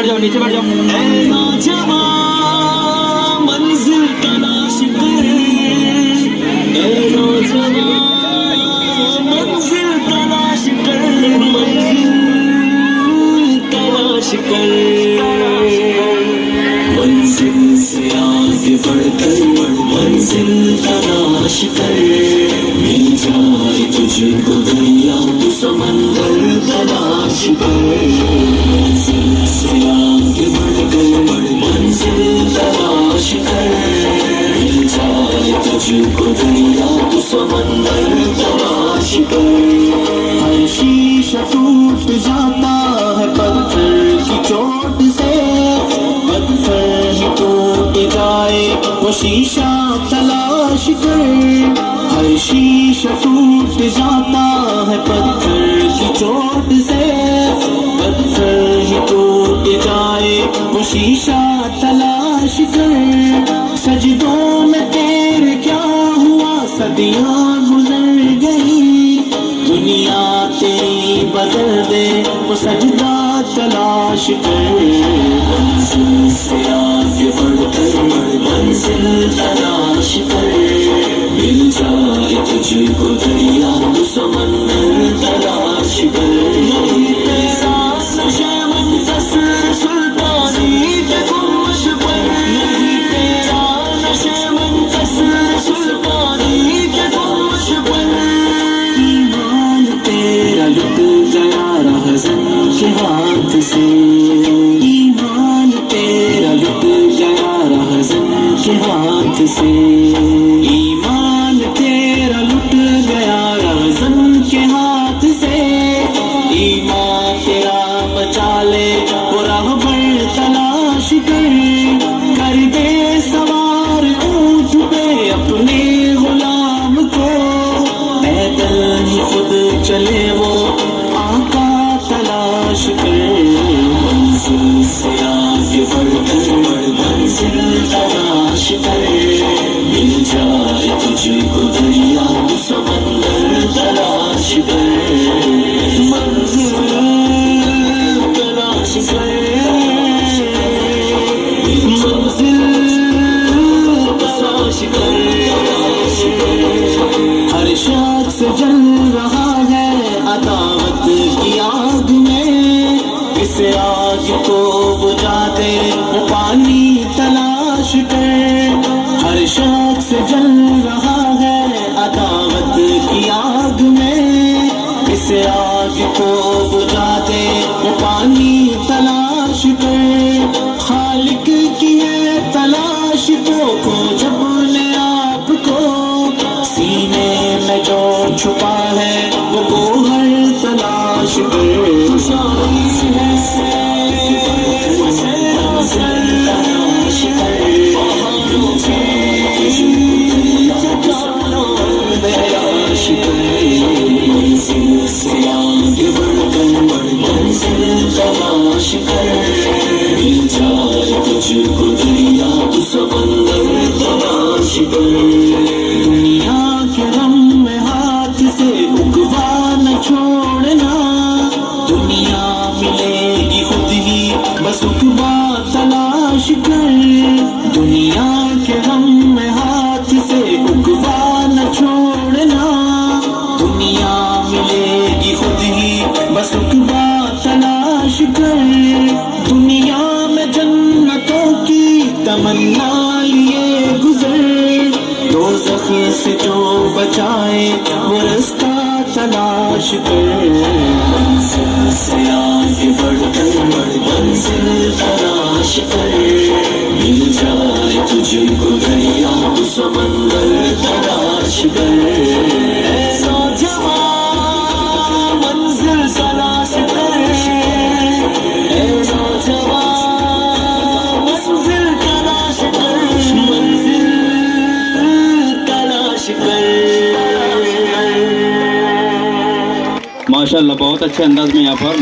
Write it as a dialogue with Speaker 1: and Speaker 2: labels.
Speaker 1: बैठ जाओ, नीचे बैठ जाओ।
Speaker 2: ऐ नौजवान मंजिल तलाश कर, ऐ नौजवान मंजिल तलाश कर, मंजिल तलाश कर, मंजिल से आगे बढ़कर मंजिल तलाश कर, मिल जाए तुझको दरिया तो समंदर तलाश कर, मंजिल से आगे बढ़कर मंजिल तलाश कर, मिल जाए तुझको दरिया तो समंदर तलाश कर। हर शीशा टूट जाता है पत्थर की चोट से, पत्थर ही टूट जाए वो शीशा तलाश कर, हर शीशा टूट जाता है पत्थर की चोट से, पत्थर ही टूट जाए वो शीशा तलाश कर। सजदों में तेरे क्या हुआ, सदियां गुजर गई, दुनिया तेरी बदल दे वो सजदा तलाश कर, मंजिल से आगे बढ़कर मंजिल तलाश कर, मिल जाए तुझको दरिया तो समंदर तलाश कर। नहीं तेरा नशे मुंतसिर सुल्तानी के गुंबद पर, नहीं तेरा नशे मुंतसिर सुल्तानी के गुंबद पर, ईमान तेरा लुट गया रहज़न के हाथ से, ईमान तेरा लुट गया रहज़न के हाथ से, ईमान तेरा लुट गया रहज़न के हाथ से, ईमान तेरा बचा ले वो राहबर तलाश कर दे सवार ऊंट पे अपने गुलाम को, पैदल ही खुद चले वो आका तलाश कर, मंजिल से आगे बढ़कर मंजिल तलाश कर, मिल जाए तुझको दरिया तो समंदर तलाश कर, मंजिल तलाश कर, मंजिल तलाश कर। हर शख्स जल रहा है अदावत की आग में, इस आग को बुझा दे वो पानी तलाश कर, हर शख्स जल रहा है अदावत की आग में, इस आग को बुझा दे वो पानी तलाश कर। खालिक की है तलाश तो खोज अपने आप को, सीने में जो छुपा है वो गोहर तलाश कर, तुझको दरिया तो समंदर तलाश कर। दुनिया के गम में हाथ से उगवा न छोड़ना, दुनिया मिलेगी खुद ही बस उगवा तलाश कर, दुनिया के गम में हाथ से उगवा न छोड़ना, दुनिया मिलेगी खुद ही बस उगवा तलाश कर। दुनिया में जन्नतों की तमन्ना लिए गुजर, दोज़ख से जो बचाए वो रास्ता तलाश कर, मंजिल से आगे बढ़कर मंजिल तलाश कर, मिल जाए तुझको दरिया तो समंदर तलाश कर। ऐसा जवान मंजिल तलाश कर, ऐसा जवान मंजिल तलाश कर, मंजिल तलाश कर।
Speaker 1: माशाल्लाह बहुत अच्छे अंदाज में यहाँ पर